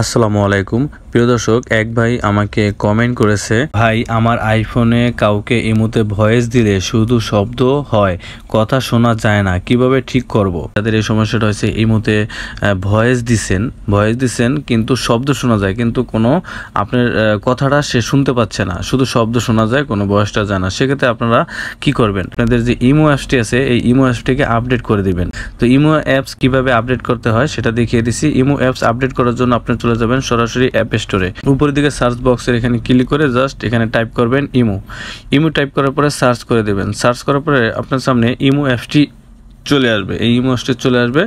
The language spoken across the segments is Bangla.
আসসালামু আলাইকুম প্রিয় দর্শক, এক ভাই আমাকে কমেন্ট করেছে, ভাই আমার আইফোনে কাউকে ইমোতে ভয়েস দিলে শুধু শব্দ হয়, কথা শোনা যায় না, কিভাবে ঠিক করব। তাদের এই সমস্যাটা হয়েছে, ইমোতে ভয়েস দিছেন কিন্তু শব্দ শোনা যায়, কিন্তু কোনো আপনার কথাটা সে শুনতে পাচ্ছে না, শুধু শব্দ শোনা যায়, কোনো ভয়েসটা যায় না। সেক্ষেত্রে আপনারা কি করবেন, আপনাদের যে ইমো অ্যাপসটি আছে এই ইমো অ্যাপসটিকে আপডেট করে দিবেন। তো ইমো অ্যাপস কিভাবে আপডেট করতে হয় সেটা দেখিয়ে দিছি। ইমো অ্যাপস আপডেট করার জন্য আপনি চলে যাবেন সরাসরি অ্যাপ স্টোরে, উপরের দিকে সার্চ বক্সের এখানে ক্লিক করে জাস্ট এখানে টাইপ করবেন ইমো টাইপ করার পরে সার্চ করে দেবেন। সার্চ করার পরে আপনার সামনে ইমো অ্যাপসটি চলে আসবে, এই ইমো অ্যাপসটি চলে আসবে।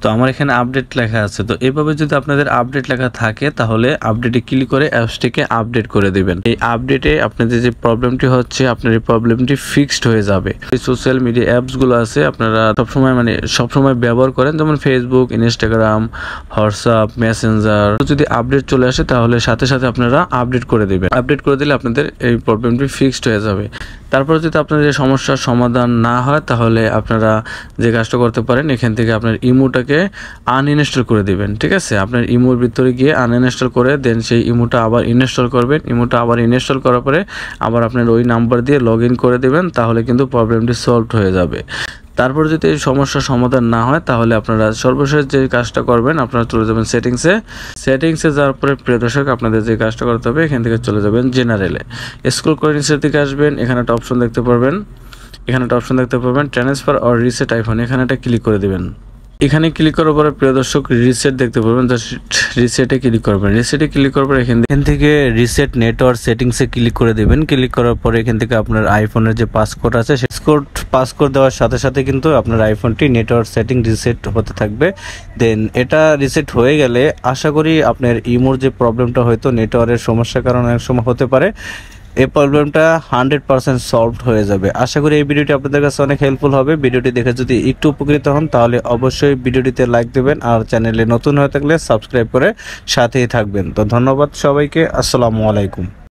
তো আমার এখানে আপডেট লেখা আছে, তো এভাবে যদি আপনাদের আপডেট লেখা থাকে তাহলে আপডেটে ক্লিক করে অ্যাপসটিকে আপডেট করে দেবেন। এই আপডেটে আপনাদের যে প্রবলেমটি হচ্ছে, আপনার এই প্রবলেমটি ফিক্সড হয়ে যাবে। এই সোশ্যাল মিডিয়া অ্যাপসগুলো আছে আপনারা সবসময় ব্যবহার করেন, যেমন ফেসবুক, ইনস্টাগ্রাম, হোয়াটসঅ্যাপ, মেসেঞ্জার, যদি আপডেট চলে আসে তাহলে সাথে সাথে আপনারা আপডেট করে দেবেন। আপডেট করে দিলে আপনাদের এই প্রবলেমটি ফিক্সড হয়ে যাবে। তারপর যদি আপনাদের এই সমস্যার সমাধান না হয় তাহলে আপনারা যে কাজটা করতে পারেন, এখান থেকে আপনার ইমোটাকে আনইনস্টল করে দিবেন। ঠিক আছে, আপনার ইমোর ভিতরে গিয়ে আনইনস্টল করে দেন সেই ইমোটা আবার ইনস্টল করবেন। ইমোটা আবার ইনস্টল করার পরে আবার আপনার ওই নাম্বার দিয়ে লগ ইন করে দেবেন, তাহলে কিন্তু প্রবলেমটি সলভ হয়ে যাবে। তারপর যদি এই সমস্যার সমাধান না হয় তাহলে আপনারা সর্বশেষ যে কাজটা করবেন, আপনারা চলে যাবেন সেটিংসে যাওয়ার পরে প্রিয় দর্শক আপনাদের যে কাজটা করতে হবে, এখান থেকে চলে যাবেন জেনারেলে, স্ক্রল করে নিচের দিকে আসবেন, এখানে একটা অপশন দেখতে পারবেন, ট্রান্সফার অর রিসেট আইফোন, এখানে একটা ক্লিক করে দিবেন। এখানে ক্লিক করার পরে প্রিয় দর্শক রিসেট দেখতে পারবেন, জাস্ট রিসেটে ক্লিক করবেন। রিসেটে ক্লিক করার পরে এখান থেকে রিসেট নেটওয়ার্ক সেটিংসে ক্লিক করে দেবেন। ক্লিক করার পরে এখান থেকে আপনার আইফোনের যে পাসকোড আছে সেই পাসকোড দেওয়ার সাথে সাথে কিন্তু আপনার আইফোনটি নেটওয়ার্ক সেটিং রিসেট হতে থাকবে। দেন এটা রিসেট হয়ে গেলে আশা করি আপনার ইমোর যে প্রবলেমটা হয়তো নেটওয়ার্কের সমস্যার কারণে অনেক সময় হতে পারে, এই প্রবলেমটা 100% সলভড হয়ে যাবে। আশা করি এই ভিডিওটি আপনাদের কাছে অনেক হেল্পফুল হবে। ভিডিওটি দেখে যদি একটু উপকৃত হন তাহলে অবশ্যই ভিডিওটিতে লাইক দেবেন, আর চ্যানেলে নতুন হয়ে থাকলে সাবস্ক্রাইব করে সাথেই থাকবেন। তো ধন্যবাদ সবাইকে, আসসালামু আলাইকুম।